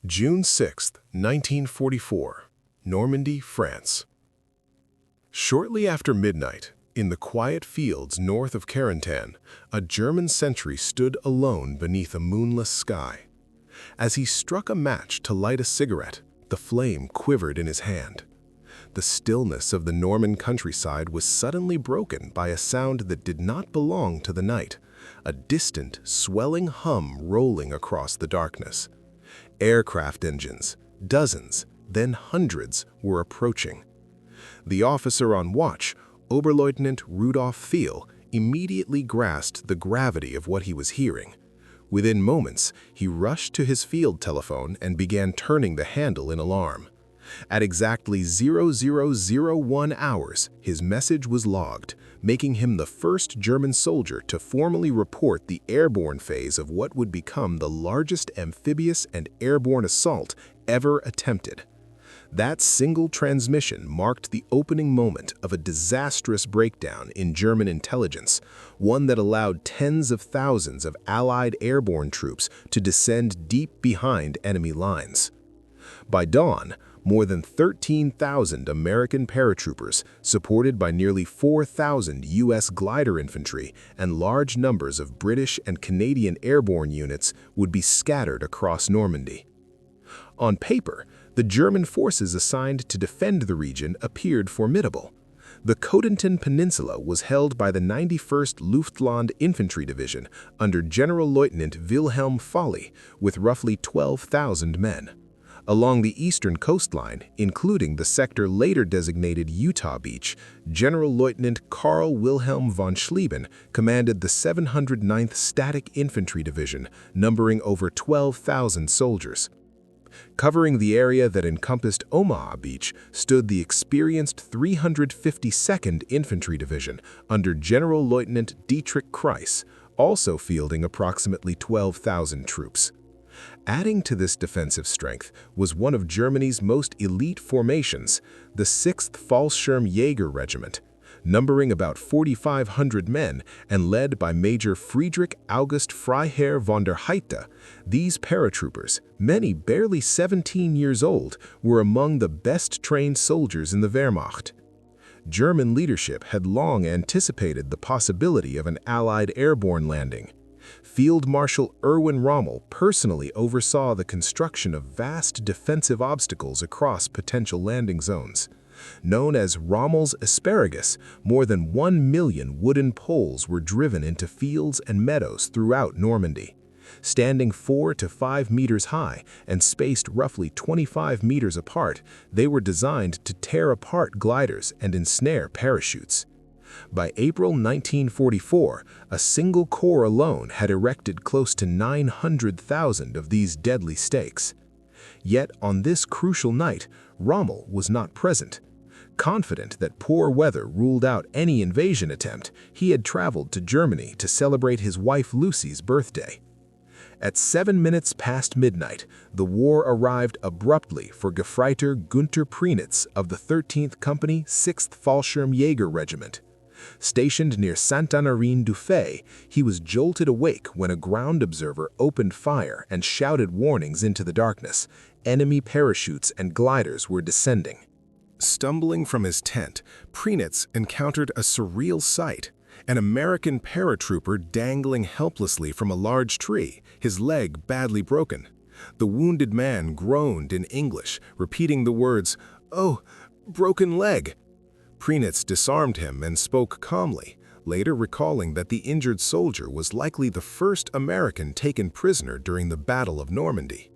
June 6, 1944, Normandy, France. Shortly after midnight, in the quiet fields north of Carentan, a German sentry stood alone beneath a moonless sky. As he struck a match to light a cigarette, the flame quivered in his hand. The stillness of the Norman countryside was suddenly broken by a sound that did not belong to the night, a distant, swelling hum rolling across the darkness. Aircraft engines, dozens, then hundreds, were approaching. The officer on watch, Oberleutnant Rudolf Fehl, immediately grasped the gravity of what he was hearing. Within moments, he rushed to his field telephone and began turning the handle in alarm. At exactly 0001 hours, his message was logged, making him the first German soldier to formally report the airborne phase of what would become the largest amphibious and airborne assault ever attempted. That single transmission marked the opening moment of a disastrous breakdown in German intelligence, one that allowed tens of thousands of Allied airborne troops to descend deep behind enemy lines. By dawn, more than 13,000 American paratroopers, supported by nearly 4,000 U.S. glider infantry and large numbers of British and Canadian airborne units, would be scattered across Normandy. On paper, the German forces assigned to defend the region appeared formidable. The Cotentin Peninsula was held by the 91st Luftland Infantry Division under Generalleutnant Wilhelm Folly, with roughly 12,000 men. Along the eastern coastline, including the sector later designated Utah Beach, Generalleutnant Karl Wilhelm von Schlieben commanded the 709th Static Infantry Division, numbering over 12,000 soldiers. Covering the area that encompassed Omaha Beach stood the experienced 352nd Infantry Division under Generalleutnant Dietrich Kreis, also fielding approximately 12,000 troops. Adding to this defensive strength was one of Germany's most elite formations, the 6th Fallschirmjäger Regiment. Numbering about 4,500 men and led by Major Friedrich August Freiherr von der Heide, these paratroopers, many barely 17 years old, were among the best-trained soldiers in the Wehrmacht. German leadership had long anticipated the possibility of an Allied airborne landing. Field Marshal Erwin Rommel personally oversaw the construction of vast defensive obstacles across potential landing zones. Known as Rommel's asparagus, more than 1 million wooden poles were driven into fields and meadows throughout Normandy. Standing 4 to 5 meters high and spaced roughly 25 meters apart, they were designed to tear apart gliders and ensnare parachutes. By April 1944, a single corps alone had erected close to 900,000 of these deadly stakes. Yet on this crucial night, Rommel was not present. Confident that poor weather ruled out any invasion attempt, he had traveled to Germany to celebrate his wife Lucy's birthday. At 7 minutes past midnight, the war arrived abruptly for Gefreiter Günther Prienitz of the 13th Company, 6th Fallschirmjäger Regiment. Stationed near Saint-Honorine-du-Fay, he was jolted awake when a ground observer opened fire and shouted warnings into the darkness. Enemy parachutes and gliders were descending. Stumbling from his tent, Prienitz encountered a surreal sight. An American paratrooper dangling helplessly from a large tree, his leg badly broken. The wounded man groaned in English, repeating the words, "Oh, broken leg." Prienitz disarmed him and spoke calmly, later recalling that the injured soldier was likely the first American taken prisoner during the Battle of Normandy.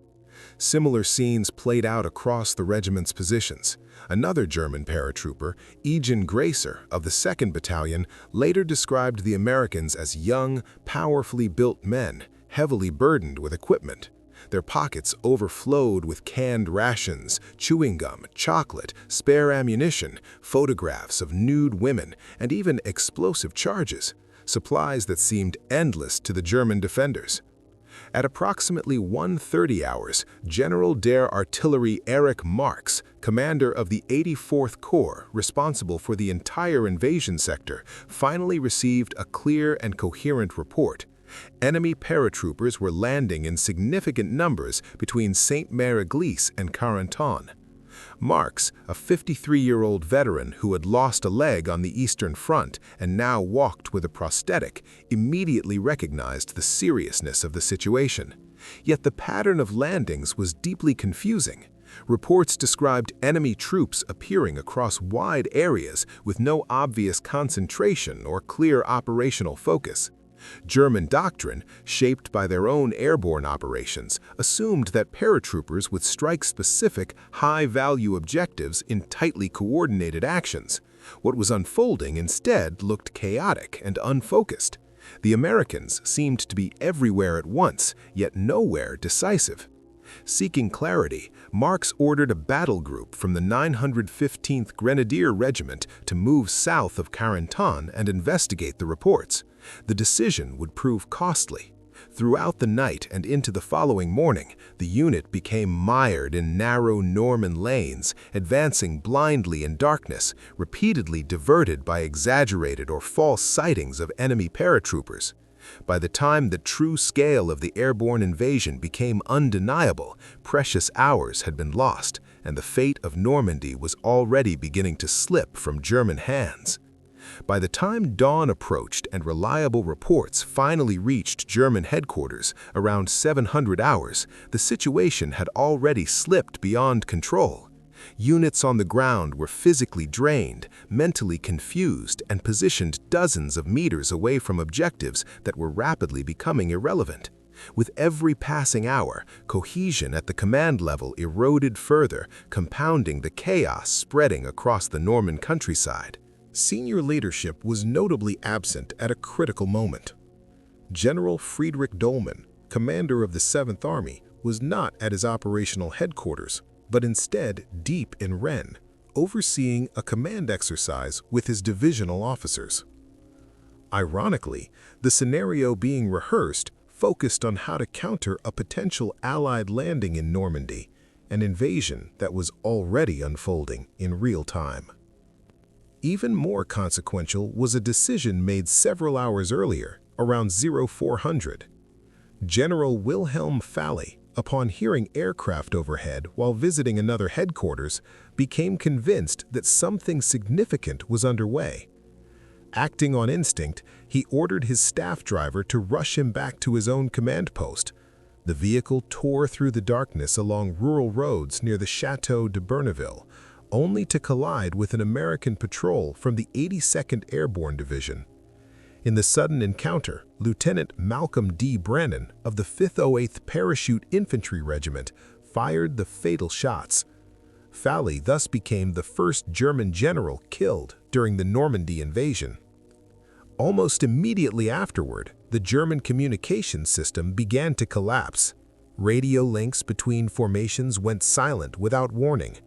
Similar scenes played out across the regiment's positions. Another German paratrooper, Eugen Graser of the 2nd Battalion, later described the Americans as young, powerfully built men, heavily burdened with equipment. Their pockets overflowed with canned rations, chewing gum, chocolate, spare ammunition, photographs of nude women, and even explosive charges, supplies that seemed endless to the German defenders. At approximately 1:30 hours, General der Artillerie Erich Marx, commander of the 84th Corps responsible for the entire invasion sector, finally received a clear and coherent report. Enemy paratroopers were landing in significant numbers between Saint-Mère-Église and Carentan. Marx, a 53-year-old veteran who had lost a leg on the Eastern Front and now walked with a prosthetic, immediately recognized the seriousness of the situation. Yet the pattern of landings was deeply confusing. Reports described enemy troops appearing across wide areas with no obvious concentration or clear operational focus. German doctrine, shaped by their own airborne operations, assumed that paratroopers would strike specific, high-value objectives in tightly coordinated actions. What was unfolding instead looked chaotic and unfocused. The Americans seemed to be everywhere at once, yet nowhere decisive. Seeking clarity, Marx ordered a battle group from the 915th Grenadier Regiment to move south of Carentan and investigate the reports. The decision would prove costly. Throughout the night and into the following morning, the unit became mired in narrow Norman lanes, advancing blindly in darkness, repeatedly diverted by exaggerated or false sightings of enemy paratroopers. By the time the true scale of the airborne invasion became undeniable, precious hours had been lost, and the fate of Normandy was already beginning to slip from German hands. By the time dawn approached and reliable reports finally reached German headquarters around 700 hours, the situation had already slipped beyond control. Units on the ground were physically drained, mentally confused, and positioned dozens of meters away from objectives that were rapidly becoming irrelevant. With every passing hour, cohesion at the command level eroded further, compounding the chaos spreading across the Norman countryside. Senior leadership was notably absent at a critical moment. General Friedrich Dollmann, commander of the 7th Army, was not at his operational headquarters, but instead deep in Rennes, overseeing a command exercise with his divisional officers. Ironically, the scenario being rehearsed focused on how to counter a potential Allied landing in Normandy, an invasion that was already unfolding in real time. Even more consequential was a decision made several hours earlier, around 0400. General Wilhelm Falley, upon hearing aircraft overhead while visiting another headquarters, became convinced that something significant was underway. Acting on instinct, he ordered his staff driver to rush him back to his own command post. The vehicle tore through the darkness along rural roads near the Château de Berneville, only to collide with an American patrol from the 82nd Airborne Division. In the sudden encounter, Lieutenant Malcolm D. Brannan of the 508th Parachute Infantry Regiment fired the fatal shots. Falley thus became the first German general killed during the Normandy invasion. Almost immediately afterward, the German communication system began to collapse. Radio links between formations went silent without warning.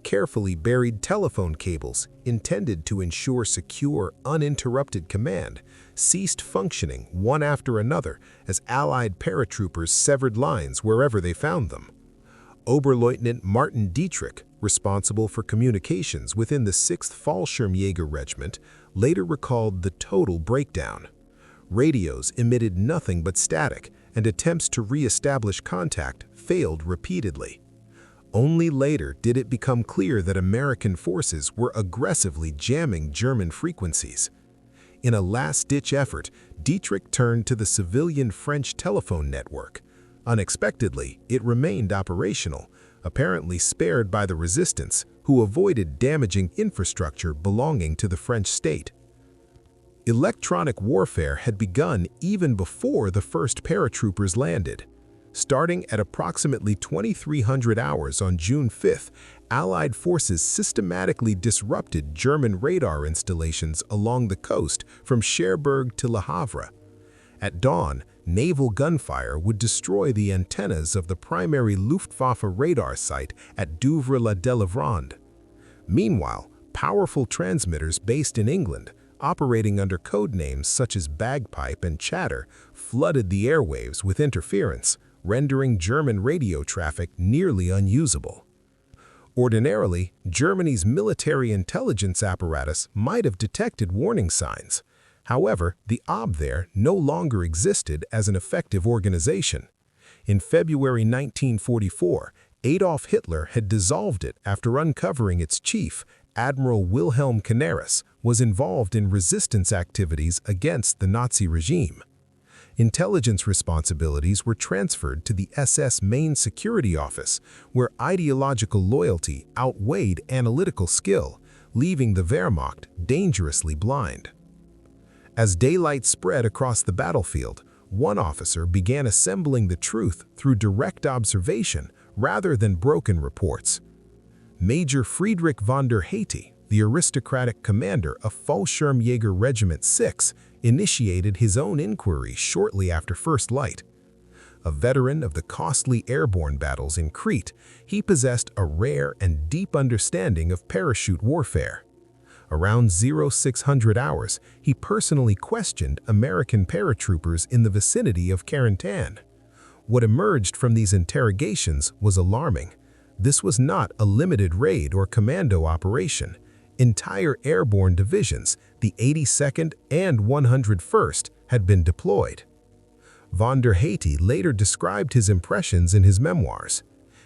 Carefully buried telephone cables, intended to ensure secure, uninterrupted command, ceased functioning one after another as Allied paratroopers severed lines wherever they found them. Oberleutnant Martin Dietrich, responsible for communications within the 6th Fallschirmjäger Regiment, later recalled the total breakdown. Radios emitted nothing but static, and attempts to re-establish contact failed repeatedly. Only later did it become clear that American forces were aggressively jamming German frequencies. In a last-ditch effort, Dietrich turned to the civilian French telephone network. Unexpectedly, it remained operational, apparently spared by the resistance, who avoided damaging infrastructure belonging to the French state. Electronic warfare had begun even before the first paratroopers landed. Starting at approximately 2300 hours on June 5th, Allied forces systematically disrupted German radar installations along the coast from Cherbourg to Le Havre. At dawn, naval gunfire would destroy the antennas of the primary Luftwaffe radar site at Douvres-la-Delivrande. Meanwhile, powerful transmitters based in England, operating under code names such as Bagpipe and Chatter, flooded the airwaves with interference, rendering German radio traffic nearly unusable. Ordinarily, Germany's military intelligence apparatus might have detected warning signs. However, the Abwehr no longer existed as an effective organization. In February 1944, Adolf Hitler had dissolved it after uncovering its chief, Admiral Wilhelm Canaris, was involved in resistance activities against the Nazi regime. Intelligence responsibilities were transferred to the SS Main Security Office, where ideological loyalty outweighed analytical skill, leaving the Wehrmacht dangerously blind. As daylight spread across the battlefield, one officer began assembling the truth through direct observation rather than broken reports. Major Friedrich von der Heyte, the aristocratic commander of Fallschirmjäger Regiment 6, initiated his own inquiry shortly after first light. A veteran of the costly airborne battles in Crete, he possessed a rare and deep understanding of parachute warfare. Around 0600 hours, he personally questioned American paratroopers in the vicinity of Carentan. What emerged from these interrogations was alarming. This was not a limited raid or commando operation. Entire airborne divisions, the 82nd and 101st, had been deployed. Von der Heyte later described his impressions in his memoirs.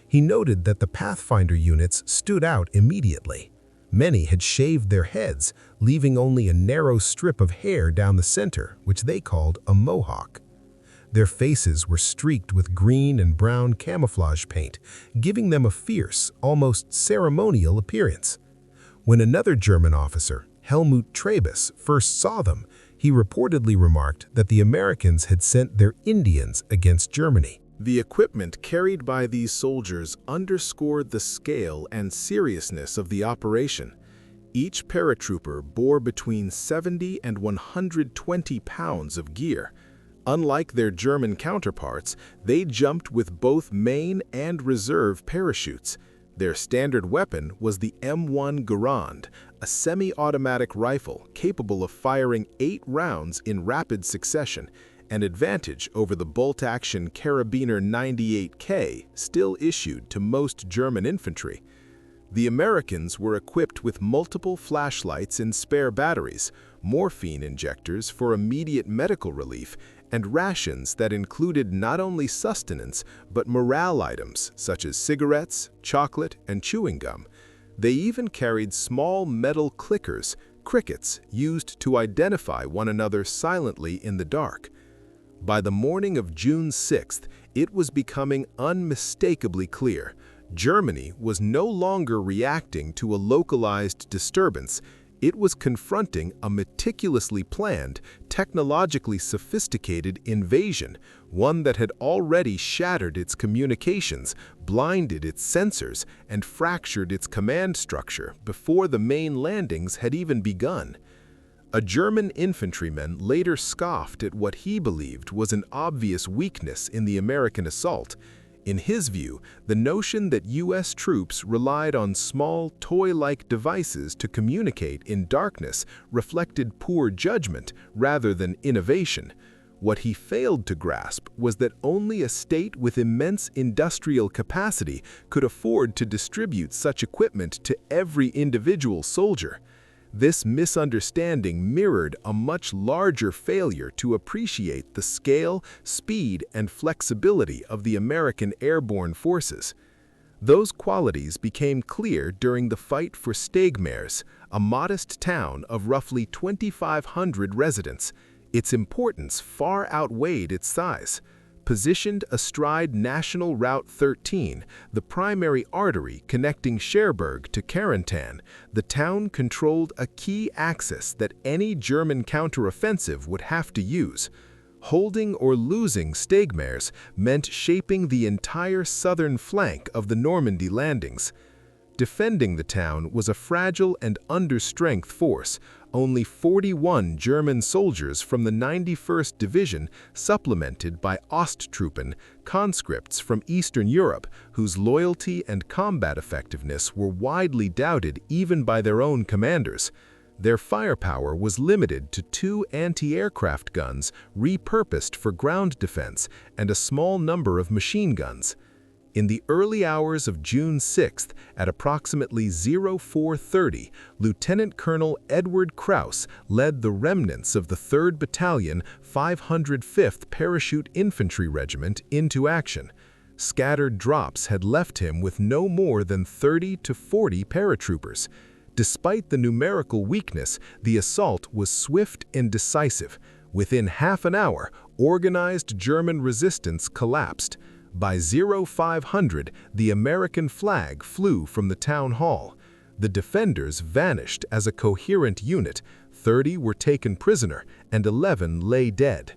He noted that the Pathfinder units stood out immediately. Many had shaved their heads, leaving only a narrow strip of hair down the center, which they called a mohawk. Their faces were streaked with green and brown camouflage paint, giving them a fierce, almost ceremonial appearance. When another German officer, Helmut Trebes, first saw them, he reportedly remarked that the Americans had sent their Indians against Germany. The equipment carried by these soldiers underscored the scale and seriousness of the operation. Each paratrooper bore between 70 and 120 pounds of gear. Unlike their German counterparts, they jumped with both main and reserve parachutes. Their standard weapon was the M1 Garand, a semi-automatic rifle capable of firing 8 rounds in rapid succession, an advantage over the bolt-action Karabiner 98K still issued to most German infantry. The Americans were equipped with multiple flashlights and spare batteries, morphine injectors for immediate medical relief, and rations that included not only sustenance but morale items such as cigarettes, chocolate, and chewing gum. They even carried small metal clickers, crickets, used to identify one another silently in the dark. By the morning of June 6th, it was becoming unmistakably clear. Germany was no longer reacting to a localized disturbance. It was confronting a meticulously planned, technologically sophisticated invasion, one that had already shattered its communications, blinded its sensors, and fractured its command structure before the main landings had even begun. A German infantryman later scoffed at what he believed was an obvious weakness in the American assault. In his view, the notion that U.S. troops relied on small, toy-like devices to communicate in darkness reflected poor judgment rather than innovation. What he failed to grasp was that only a state with immense industrial capacity could afford to distribute such equipment to every individual soldier. This misunderstanding mirrored a much larger failure to appreciate the scale, speed, and flexibility of the American airborne forces. Those qualities became clear during the fight for Steigmaers, a modest town of roughly 2,500 residents. Its importance far outweighed its size. Positioned astride National Route 13, the primary artery connecting Cherbourg to Carentan, the town controlled a key axis that any German counteroffensive would have to use. Holding or losing Steigmaers meant shaping the entire southern flank of the Normandy landings. Defending the town was a fragile and under-strength force. Only 41 German soldiers from the 91st Division, supplemented by Osttruppen, conscripts from Eastern Europe, whose loyalty and combat effectiveness were widely doubted even by their own commanders. Their firepower was limited to 2 anti-aircraft guns repurposed for ground defense and a small number of machine guns. In the early hours of June 6th, at approximately 0430, Lieutenant Colonel Edward Krauss led the remnants of the 3rd Battalion, 505th Parachute Infantry Regiment into action. Scattered drops had left him with no more than 30 to 40 paratroopers. Despite the numerical weakness, the assault was swift and decisive. Within half an hour, organized German resistance collapsed. By 0500, the American flag flew from the town hall. The defenders vanished as a coherent unit, 30 were taken prisoner, and 11 lay dead.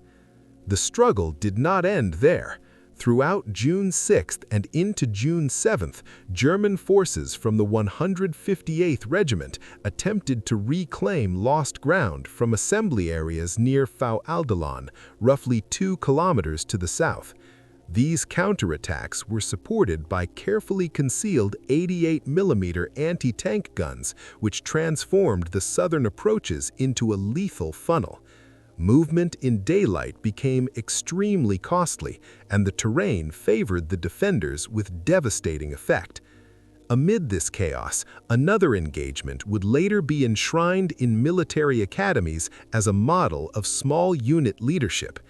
The struggle did not end there. Throughout June 6th and into June 7th, German forces from the 158th Regiment attempted to reclaim lost ground from assembly areas near Fallschirmjäger, roughly 2 kilometers to the south. These counterattacks were supported by carefully concealed 88mm anti-tank guns, which transformed the southern approaches into a lethal funnel. Movement in daylight became extremely costly, and the terrain favored the defenders with devastating effect. Amid this chaos, another engagement would later be enshrined in military academies as a model of small unit leadership.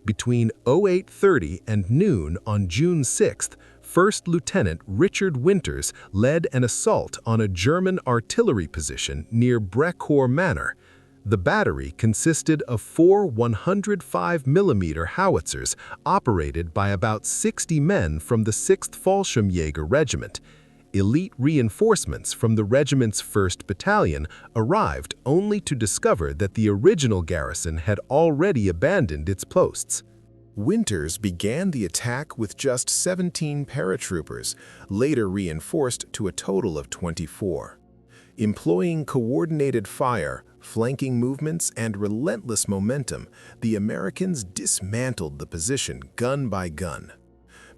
Between 0830 and noon on June 6th, First Lieutenant Richard Winters led an assault on a German artillery position near Brecourt Manor. The battery consisted of 4 105mm howitzers operated by about 60 men from the 6th Fallschirmjäger Regiment. Elite reinforcements from the regiment's 1st Battalion arrived only to discover that the original garrison had already abandoned its posts. Winters began the attack with just 17 paratroopers, later reinforced to a total of 24. Employing coordinated fire, flanking movements, and relentless momentum, the Americans dismantled the position gun by gun.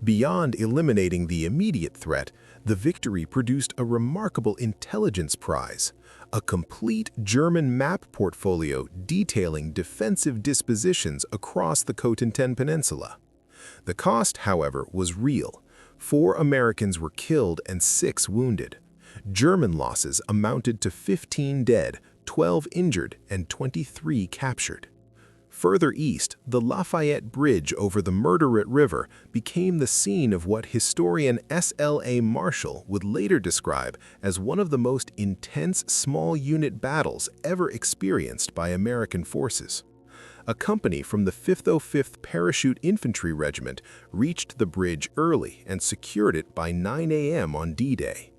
Beyond eliminating the immediate threat, the victory produced a remarkable intelligence prize, a complete German map portfolio detailing defensive dispositions across the Cotentin Peninsula. The cost, however, was real. 4 Americans were killed and 6 wounded. German losses amounted to 15 dead, 12 injured, and 23 captured. Further east, the Lafayette Bridge over the Murderette River became the scene of what historian S.L.A. Marshall would later describe as one of the most intense small unit battles ever experienced by American forces. A company from the 505th Parachute Infantry Regiment reached the bridge early and secured it by 9 a.m. on D-Day.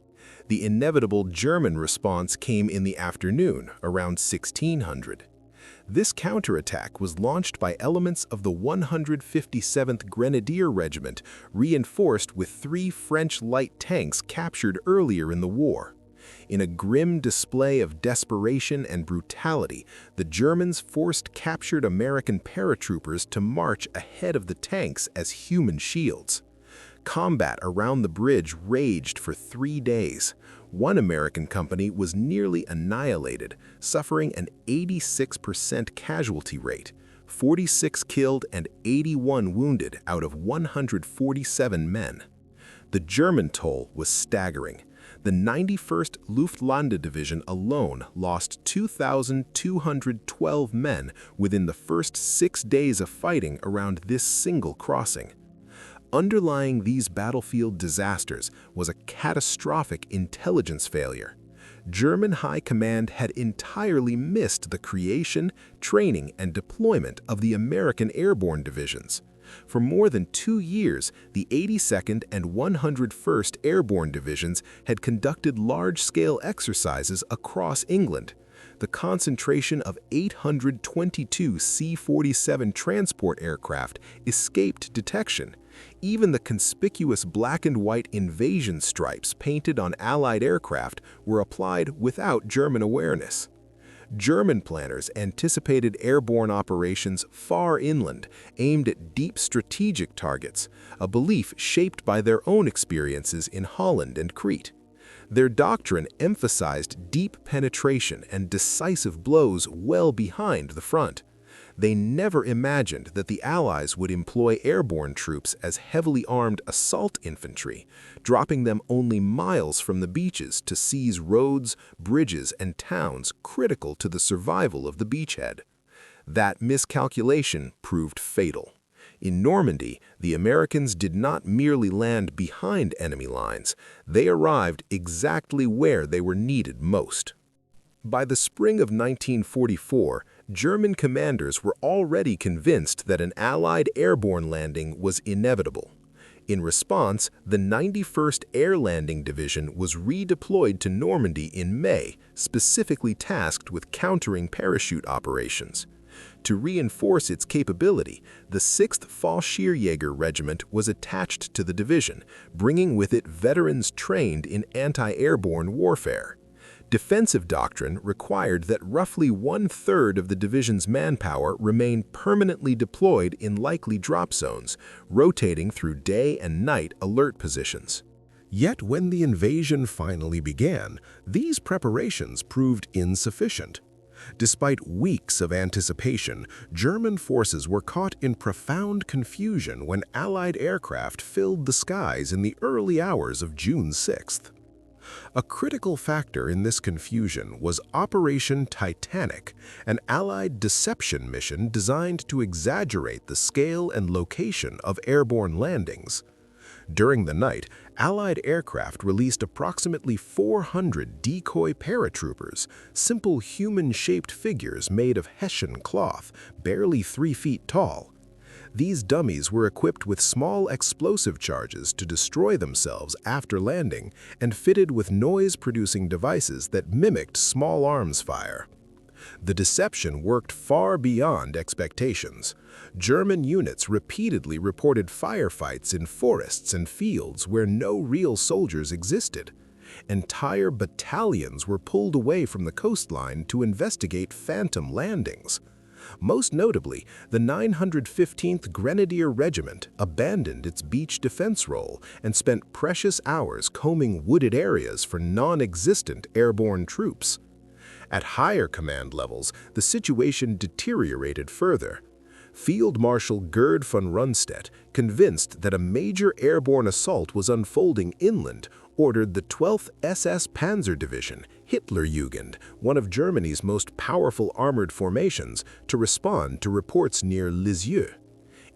The inevitable German response came in the afternoon, around 1600. This counterattack was launched by elements of the 157th Grenadier Regiment, reinforced with 3 French light tanks captured earlier in the war. In a grim display of desperation and brutality, the Germans forced captured American paratroopers to march ahead of the tanks as human shields. Combat around the bridge raged for 3 days. One American company was nearly annihilated, suffering an 86% casualty rate, 46 killed and 81 wounded out of 147 men. The German toll was staggering. The 91st Luftlandedivision Division alone lost 2,212 men within the first 6 days of fighting around this single crossing. Underlying these battlefield disasters was a catastrophic intelligence failure. German High Command had entirely missed the creation, training, and deployment of the American Airborne divisions. For more than 2 years, the 82nd and 101st Airborne Divisions had conducted large-scale exercises across England. The concentration of 822 C-47 transport aircraft escaped detection. Even the conspicuous black and white invasion stripes painted on Allied aircraft were applied without German awareness. German planners anticipated airborne operations far inland, aimed at deep strategic targets, a belief shaped by their own experiences in Holland and Crete. Their doctrine emphasized deep penetration and decisive blows well behind the front. They never imagined that the Allies would employ airborne troops as heavily armed assault infantry, dropping them only miles from the beaches to seize roads, bridges, and towns critical to the survival of the beachhead. That miscalculation proved fatal. In Normandy, the Americans did not merely land behind enemy lines, they arrived exactly where they were needed most. By the spring of 1944, German commanders were already convinced that an Allied airborne landing was inevitable. In response, the 91st Air Landing Division was redeployed to Normandy in May, specifically tasked with countering parachute operations. To reinforce its capability, the 6th Fallschirmjäger Regiment was attached to the division, bringing with it veterans trained in anti-airborne warfare. Defensive doctrine required that roughly 1/3 of the division's manpower remain permanently deployed in likely drop zones, rotating through day and night alert positions. Yet when the invasion finally began, these preparations proved insufficient. Despite weeks of anticipation, German forces were caught in profound confusion when Allied aircraft filled the skies in the early hours of June 6th. A critical factor in this confusion was Operation Titanic, an Allied deception mission designed to exaggerate the scale and location of airborne landings. During the night, Allied aircraft released approximately 400 decoy paratroopers, simple human-shaped figures made of Hessian cloth, barely 3 feet tall. These dummies were equipped with small explosive charges to destroy themselves after landing and fitted with noise-producing devices that mimicked small arms fire. The deception worked far beyond expectations. German units repeatedly reported firefights in forests and fields where no real soldiers existed. Entire battalions were pulled away from the coastline to investigate phantom landings. Most notably, the 915th Grenadier Regiment abandoned its beach defense role and spent precious hours combing wooded areas for non-existent airborne troops. At higher command levels, the situation deteriorated further. Field Marshal Gerd von Rundstedt, convinced that a major airborne assault was unfolding inland, ordered the 12th SS Panzer Division, Hitlerjugend, one of Germany's most powerful armored formations, to respond to reports near Lisieux.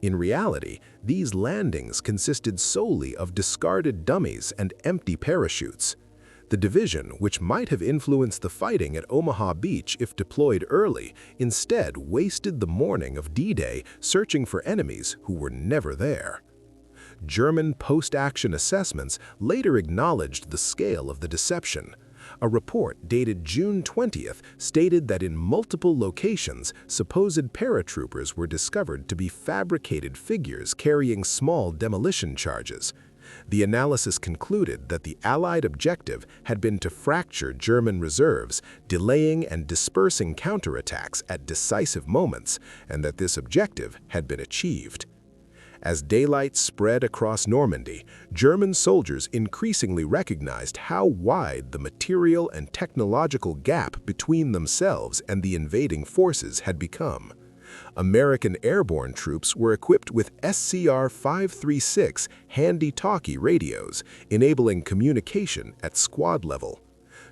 In reality, these landings consisted solely of discarded dummies and empty parachutes. The division, which might have influenced the fighting at Omaha Beach if deployed early, instead wasted the morning of D-Day searching for enemies who were never there. German post-action assessments later acknowledged the scale of the deception. A report dated June 20th stated that in multiple locations, supposed paratroopers were discovered to be fabricated figures carrying small demolition charges. The analysis concluded that the Allied objective had been to fracture German reserves, delaying and dispersing counterattacks at decisive moments, and that this objective had been achieved. As daylight spread across Normandy, German soldiers increasingly recognized how wide the material and technological gap between themselves and the invading forces had become. American airborne troops were equipped with SCR-536 handy-talkie radios, enabling communication at squad level.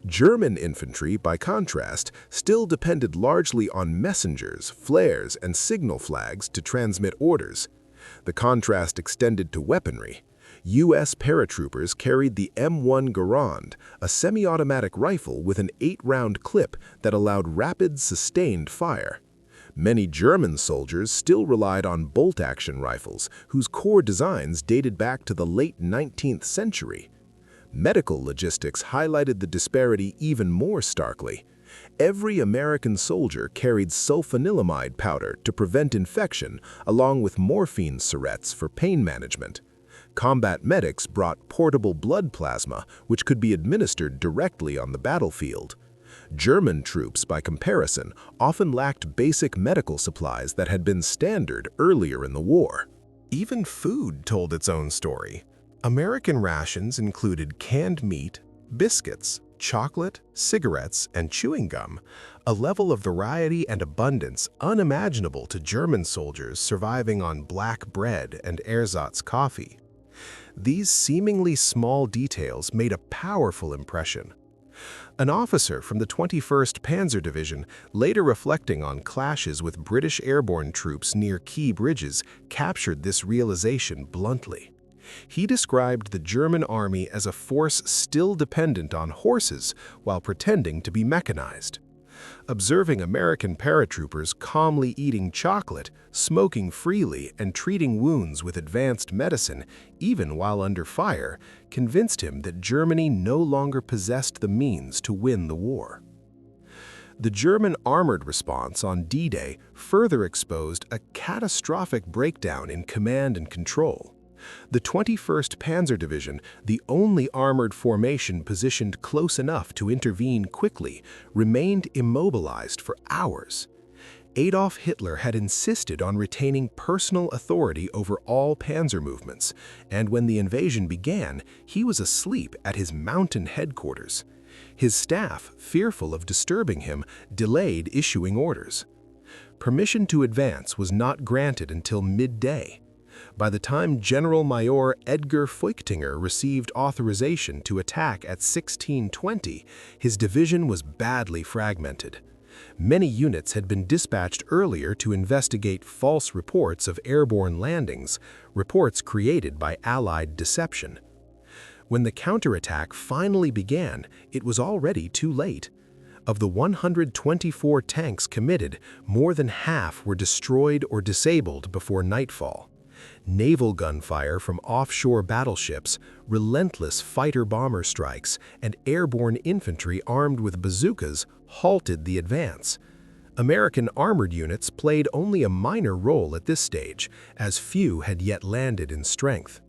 German infantry, by contrast, still depended largely on messengers, flares, and signal flags to transmit orders. The contrast extended to weaponry. U.S. paratroopers carried the M1 Garand, a semi-automatic rifle with an 8-round clip that allowed rapid, sustained fire. Many German soldiers still relied on bolt-action rifles, whose core designs dated back to the late 19th century. Medical logistics highlighted the disparity even more starkly. Every American soldier carried sulfanilamide powder to prevent infection, along with morphine syrettes for pain management. Combat medics brought portable blood plasma, which could be administered directly on the battlefield. German troops, by comparison, often lacked basic medical supplies that had been standard earlier in the war. Even food told its own story. American rations included canned meat, biscuits, chocolate, cigarettes, and chewing gum, a level of variety and abundance unimaginable to German soldiers surviving on black bread and ersatz coffee. These seemingly small details made a powerful impression. An officer from the 21st Panzer Division, later reflecting on clashes with British airborne troops near key bridges, captured this realization bluntly. He described the German army as a force still dependent on horses while pretending to be mechanized. Observing American paratroopers calmly eating chocolate, smoking freely, and treating wounds with advanced medicine, even while under fire, convinced him that Germany no longer possessed the means to win the war. The German armored response on D-Day further exposed a catastrophic breakdown in command and control. The 21st Panzer Division, the only armored formation positioned close enough to intervene quickly, remained immobilized for hours. Adolf Hitler had insisted on retaining personal authority over all panzer movements, and when the invasion began, he was asleep at his mountain headquarters. His staff, fearful of disturbing him, delayed issuing orders. Permission to advance was not granted until midday. By the time General Major Edgar Feuchtinger received authorization to attack at 16:20, his division was badly fragmented. Many units had been dispatched earlier to investigate false reports of airborne landings, reports created by Allied deception. When the counterattack finally began, it was already too late. Of the 124 tanks committed, more than half were destroyed or disabled before nightfall. Naval gunfire from offshore battleships, relentless fighter-bomber strikes, and airborne infantry armed with bazookas halted the advance. American armored units played only a minor role at this stage, as few had yet landed in strength.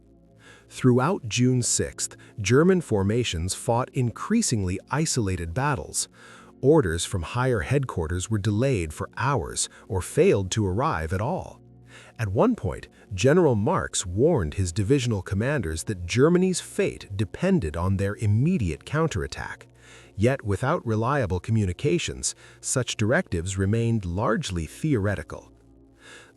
Throughout June 6th, German formations fought increasingly isolated battles. Orders from higher headquarters were delayed for hours or failed to arrive at all. At one point, General Marx warned his divisional commanders that Germany's fate depended on their immediate counterattack. Yet without reliable communications, such directives remained largely theoretical.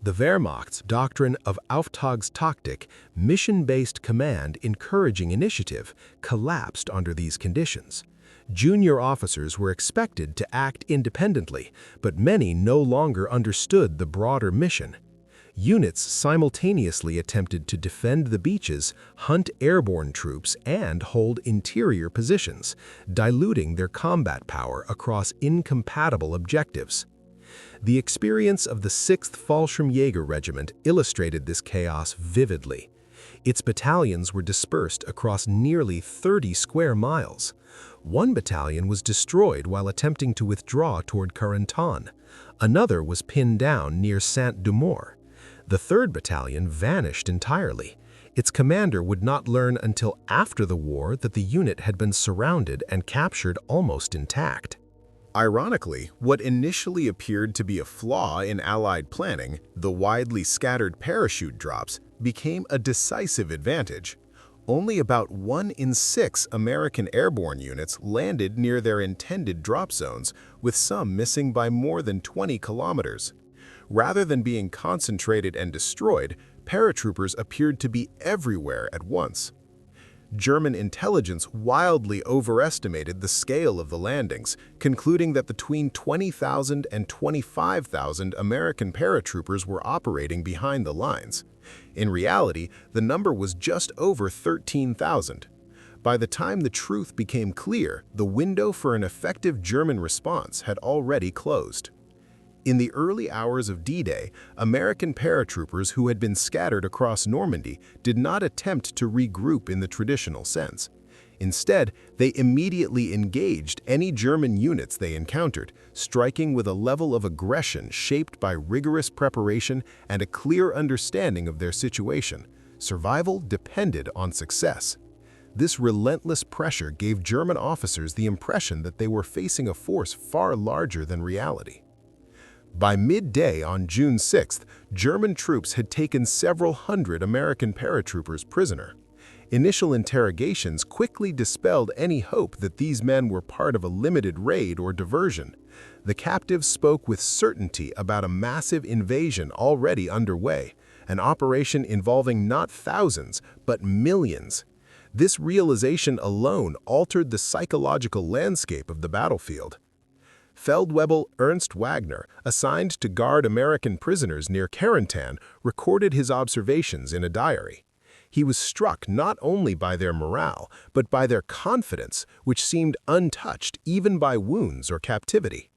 The Wehrmacht's doctrine of Auftragstaktik, mission-based command encouraging initiative, collapsed under these conditions. Junior officers were expected to act independently, but many no longer understood the broader mission. Units simultaneously attempted to defend the beaches, hunt airborne troops, and hold interior positions, diluting their combat power across incompatible objectives. The experience of the 6th Fallschirmjäger Regiment illustrated this chaos vividly. Its battalions were dispersed across nearly 30 square miles. One battalion was destroyed while attempting to withdraw toward Carentan. Another was pinned down near Saint-Dumort. The 3rd Battalion vanished entirely. Its commander would not learn until after the war that the unit had been surrounded and captured almost intact. Ironically, what initially appeared to be a flaw in Allied planning, the widely scattered parachute drops, became a decisive advantage. Only about 1 in 6 American airborne units landed near their intended drop zones, with some missing by more than 20 kilometers. Rather than being concentrated and destroyed, paratroopers appeared to be everywhere at once. German intelligence wildly overestimated the scale of the landings, concluding that between 20,000 and 25,000 American paratroopers were operating behind the lines. In reality, the number was just over 13,000. By the time the truth became clear, the window for an effective German response had already closed. In the early hours of D-Day, American paratroopers who had been scattered across Normandy did not attempt to regroup in the traditional sense. Instead, they immediately engaged any German units they encountered, striking with a level of aggression shaped by rigorous preparation and a clear understanding of their situation. Survival depended on success. This relentless pressure gave German officers the impression that they were facing a force far larger than reality. By midday on June 6th, German troops had taken several hundred American paratroopers prisoner. Initial interrogations quickly dispelled any hope that these men were part of a limited raid or diversion. The captives spoke with certainty about a massive invasion already underway, an operation involving not thousands, but millions. This realization alone altered the psychological landscape of the battlefield. Feldwebel Ernst Wagner, assigned to guard American prisoners near Carentan, recorded his observations in a diary. He was struck not only by their morale, but by their confidence, which seemed untouched even by wounds or captivity.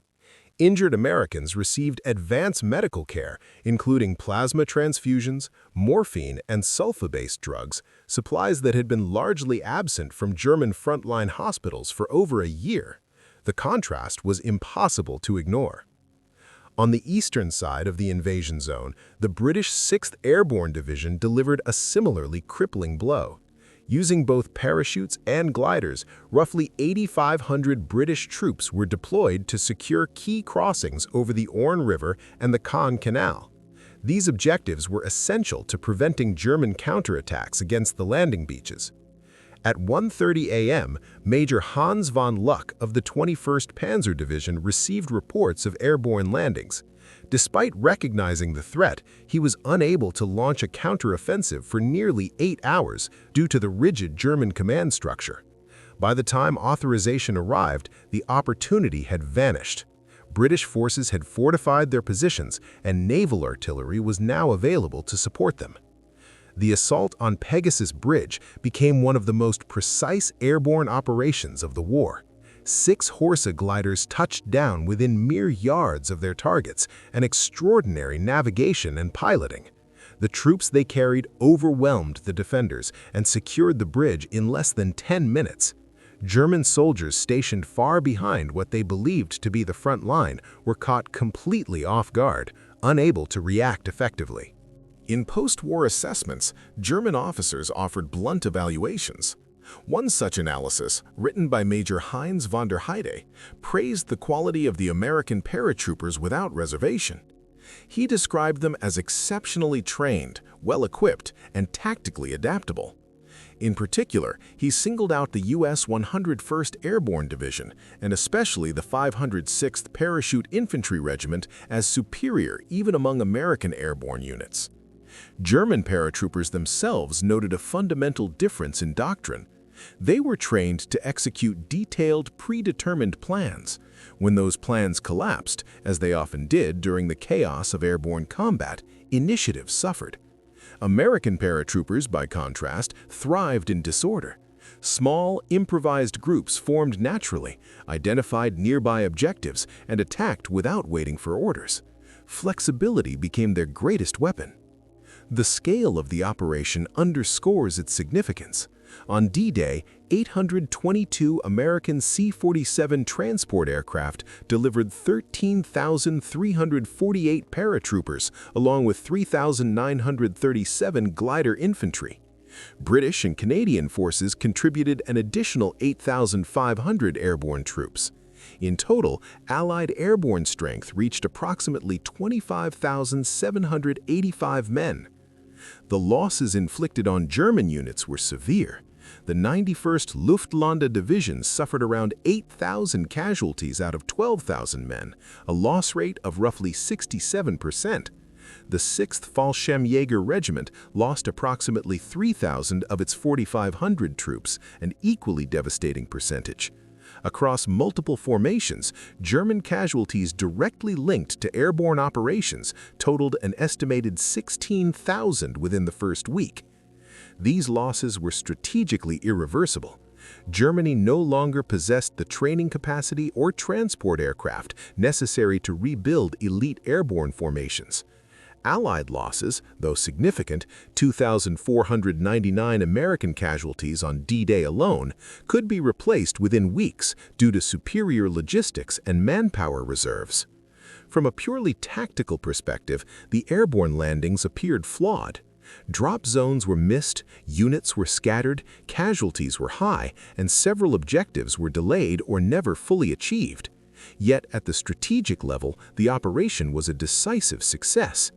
Injured Americans received advanced medical care, including plasma transfusions, morphine, and sulfa-based drugs, supplies that had been largely absent from German frontline hospitals for over a year. The contrast was impossible to ignore. On the eastern side of the invasion zone, the British 6th Airborne Division delivered a similarly crippling blow. Using both parachutes and gliders, roughly 8,500 British troops were deployed to secure key crossings over the Orne River and the Caen Canal. These objectives were essential to preventing German counterattacks against the landing beaches. At 1:30 a.m., Major Hans von Luck of the 21st Panzer Division received reports of airborne landings. Despite recognizing the threat, he was unable to launch a counteroffensive for nearly 8 hours due to the rigid German command structure. By the time authorization arrived, the opportunity had vanished. British forces had fortified their positions, and naval artillery was now available to support them. The assault on Pegasus Bridge became one of the most precise airborne operations of the war. 6 Horsa gliders touched down within mere yards of their targets, an extraordinary navigation and piloting. The troops they carried overwhelmed the defenders and secured the bridge in less than 10 minutes. German soldiers stationed far behind what they believed to be the front line were caught completely off guard, unable to react effectively. In post-war assessments, German officers offered blunt evaluations. One such analysis, written by Major Heinz von der Heide, praised the quality of the American paratroopers without reservation. He described them as exceptionally trained, well-equipped, and tactically adaptable. In particular, he singled out the U.S. 101st Airborne Division, and especially the 506th Parachute Infantry Regiment, as superior even among American airborne units. German paratroopers themselves noted a fundamental difference in doctrine. They were trained to execute detailed, predetermined plans. When those plans collapsed, as they often did during the chaos of airborne combat, initiative suffered. American paratroopers, by contrast, thrived in disorder. Small, improvised groups formed naturally, identified nearby objectives, and attacked without waiting for orders. Flexibility became their greatest weapon. The scale of the operation underscores its significance. On D-Day, 822 American C-47 transport aircraft delivered 13,348 paratroopers, along with 3,937 glider infantry. British and Canadian forces contributed an additional 8,500 airborne troops. In total, Allied airborne strength reached approximately 25,785 men. The losses inflicted on German units were severe. The 91st Luftlandedivision Division suffered around 8,000 casualties out of 12,000 men, a loss rate of roughly 67%. The 6th Fallschirmjäger Regiment lost approximately 3,000 of its 4,500 troops, an equally devastating percentage. Across multiple formations, German casualties directly linked to airborne operations totaled an estimated 16,000 within the first week. These losses were strategically irreversible. Germany no longer possessed the training capacity or transport aircraft necessary to rebuild elite airborne formations. Allied losses, though significant, 2,499 American casualties on D-Day alone, could be replaced within weeks due to superior logistics and manpower reserves. From a purely tactical perspective, the airborne landings appeared flawed. Drop zones were missed, units were scattered, casualties were high, and several objectives were delayed or never fully achieved. Yet, at the strategic level, the operation was a decisive success.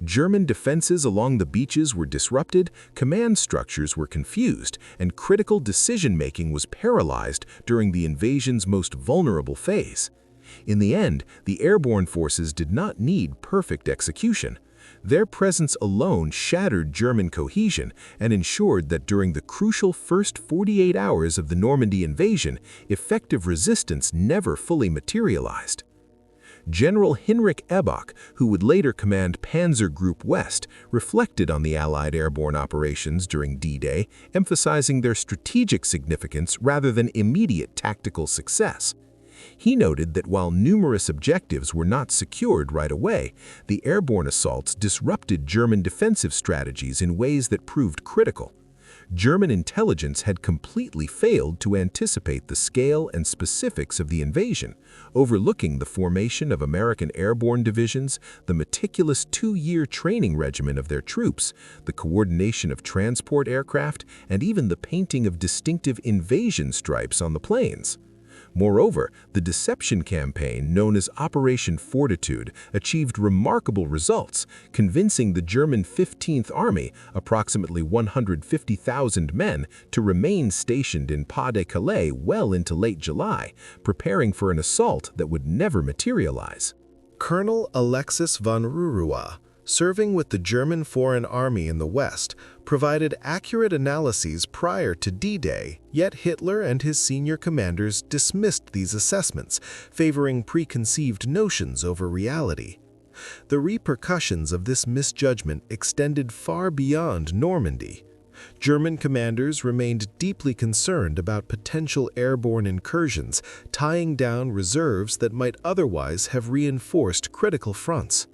German defenses along the beaches were disrupted, command structures were confused, and critical decision-making was paralyzed during the invasion's most vulnerable phase. In the end, the airborne forces did not need perfect execution. Their presence alone shattered German cohesion and ensured that during the crucial first 48 hours of the Normandy invasion, effective resistance never fully materialized. General Heinrich Ebbach, who would later command Panzer Group West, reflected on the Allied airborne operations during D-Day, emphasizing their strategic significance rather than immediate tactical success. He noted that while numerous objectives were not secured right away, the airborne assaults disrupted German defensive strategies in ways that proved critical. German intelligence had completely failed to anticipate the scale and specifics of the invasion, overlooking the formation of American airborne divisions, the meticulous 2-year training regimen of their troops, the coordination of transport aircraft, and even the painting of distinctive invasion stripes on the planes. Moreover, the deception campaign known as Operation Fortitude achieved remarkable results, convincing the German 15th Army, approximately 150,000 men, to remain stationed in Pas-de-Calais well into late July, preparing for an assault that would never materialize. Colonel Alexis von Ruruwa, serving with the German Foreign Army in the West, provided accurate analyses prior to D-Day, yet Hitler and his senior commanders dismissed these assessments, favoring preconceived notions over reality. The repercussions of this misjudgment extended far beyond Normandy. German commanders remained deeply concerned about potential airborne incursions, tying down reserves that might otherwise have reinforced critical fronts.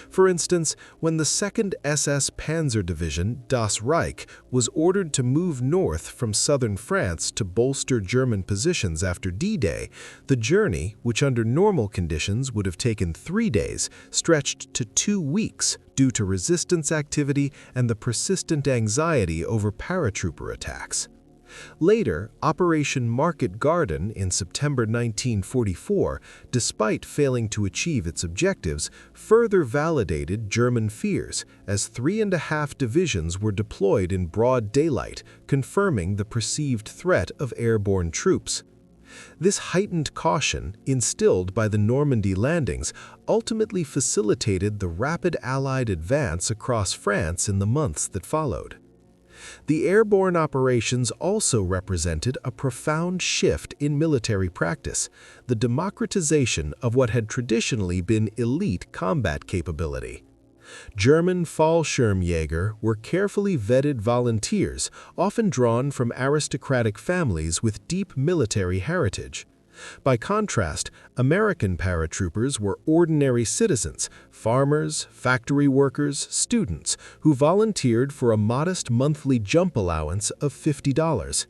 For instance, when the 2nd SS Panzer Division, Das Reich, was ordered to move north from southern France to bolster German positions after D-Day, the journey, which under normal conditions would have taken 3 days, stretched to 2 weeks due to resistance activity and the persistent anxiety over paratrooper attacks. Later, Operation Market Garden in September 1944, despite failing to achieve its objectives, further validated German fears, as 3.5 divisions were deployed in broad daylight, confirming the perceived threat of airborne troops. This heightened caution, instilled by the Normandy landings, ultimately facilitated the rapid Allied advance across France in the months that followed. The airborne operations also represented a profound shift in military practice, the democratization of what had traditionally been elite combat capability. German Fallschirmjäger were carefully vetted volunteers, often drawn from aristocratic families with deep military heritage. By contrast, American paratroopers were ordinary citizens, farmers, factory workers, students, who volunteered for a modest monthly jump allowance of $50.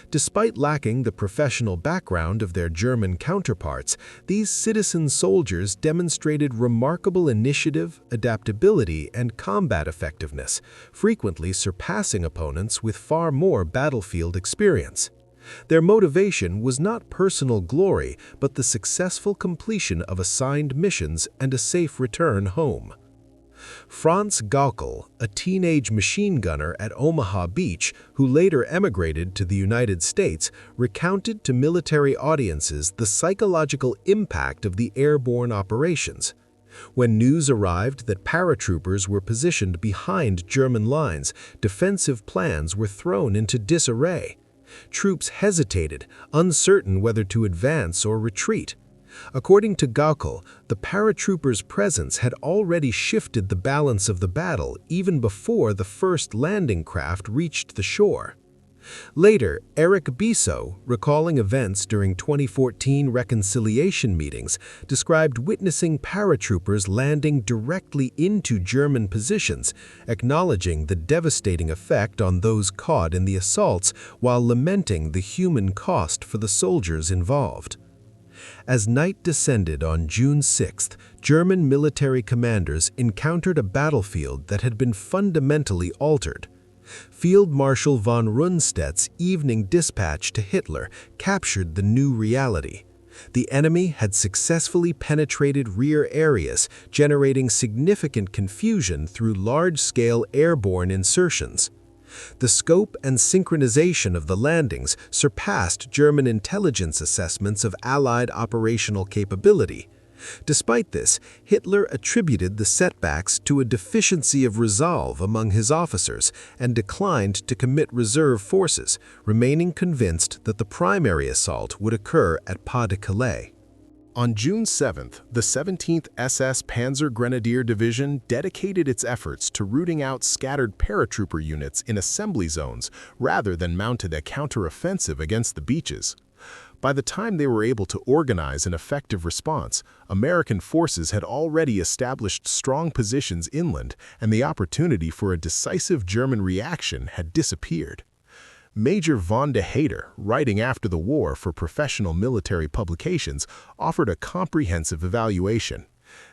Despite lacking the professional background of their German counterparts, these citizen soldiers demonstrated remarkable initiative, adaptability, and combat effectiveness, frequently surpassing opponents with far more battlefield experience. Their motivation was not personal glory, but the successful completion of assigned missions and a safe return home. Franz Gaukel, a teenage machine gunner at Omaha Beach who later emigrated to the United States, recounted to military audiences the psychological impact of the airborne operations. When news arrived that paratroopers were positioned behind German lines, defensive plans were thrown into disarray. Troops hesitated, uncertain whether to advance or retreat. According to Gaukel, the paratroopers' presence had already shifted the balance of the battle even before the first landing craft reached the shore. Later, Eric Bisso, recalling events during 2014 reconciliation meetings, described witnessing paratroopers landing directly into German positions, acknowledging the devastating effect on those caught in the assaults while lamenting the human cost for the soldiers involved. As night descended on June 6th, German military commanders encountered a battlefield that had been fundamentally altered. Field Marshal von Rundstedt's evening dispatch to Hitler captured the new reality. The enemy had successfully penetrated rear areas, generating significant confusion through large-scale airborne insertions. The scope and synchronization of the landings surpassed German intelligence assessments of Allied operational capability. Despite this, Hitler attributed the setbacks to a deficiency of resolve among his officers and declined to commit reserve forces, remaining convinced that the primary assault would occur at Pas de Calais. On June 7th, the 17th SS Panzer Grenadier Division dedicated its efforts to rooting out scattered paratrooper units in assembly zones rather than mounted a counteroffensive against the beaches. By the time they were able to organize an effective response, American forces had already established strong positions inland, and the opportunity for a decisive German reaction had disappeared. Major von de Hader, writing after the war for professional military publications, offered a comprehensive evaluation.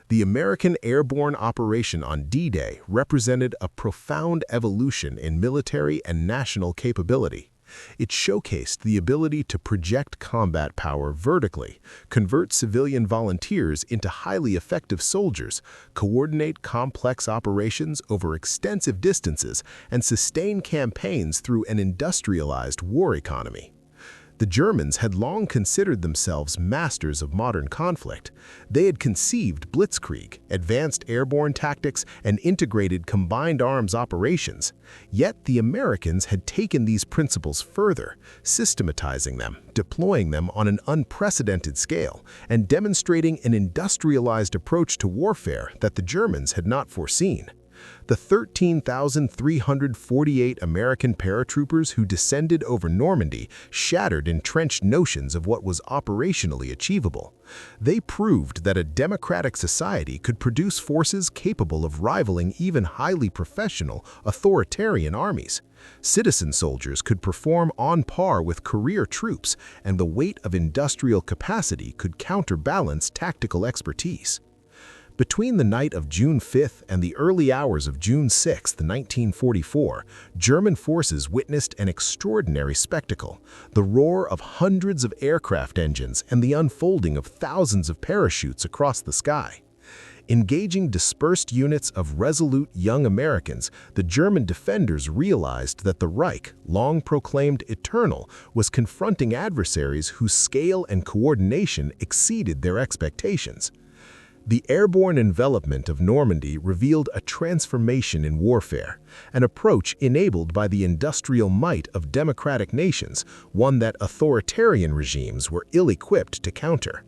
The American airborne operation on D-Day represented a profound evolution in military and national capability. It showcased the ability to project combat power vertically, convert civilian volunteers into highly effective soldiers, coordinate complex operations over extensive distances, and sustain campaigns through an industrialized war economy. The Germans had long considered themselves masters of modern conflict. They had conceived blitzkrieg, advanced airborne tactics, and integrated combined arms operations. Yet the Americans had taken these principles further, systematizing them, deploying them on an unprecedented scale, and demonstrating an industrialized approach to warfare that the Germans had not foreseen. The 13,348 American paratroopers who descended over Normandy shattered entrenched notions of what was operationally achievable. They proved that a democratic society could produce forces capable of rivaling even highly professional, authoritarian armies. Citizen soldiers could perform on par with career troops, and the weight of industrial capacity could counterbalance tactical expertise. Between the night of June 5th and the early hours of June 6, 1944, German forces witnessed an extraordinary spectacle: the roar of hundreds of aircraft engines and the unfolding of thousands of parachutes across the sky. Engaging dispersed units of resolute young Americans, the German defenders realized that the Reich, long proclaimed eternal, was confronting adversaries whose scale and coordination exceeded their expectations. The airborne envelopment of Normandy revealed a transformation in warfare, an approach enabled by the industrial might of democratic nations, one that authoritarian regimes were ill-equipped to counter.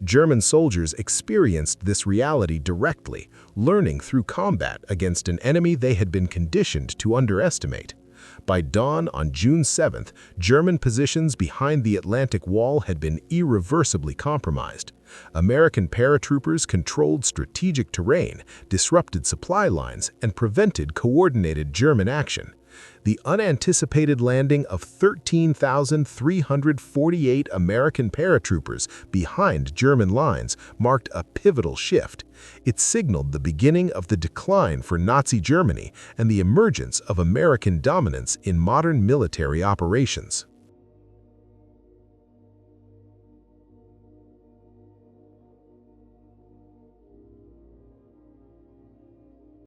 German soldiers experienced this reality directly, learning through combat against an enemy they had been conditioned to underestimate. By dawn on June 7th, German positions behind the Atlantic Wall had been irreversibly compromised. American paratroopers controlled strategic terrain, disrupted supply lines, and prevented coordinated German action. The unanticipated landing of 13,348 American paratroopers behind German lines marked a pivotal shift. It signaled the beginning of the decline for Nazi Germany and the emergence of American dominance in modern military operations.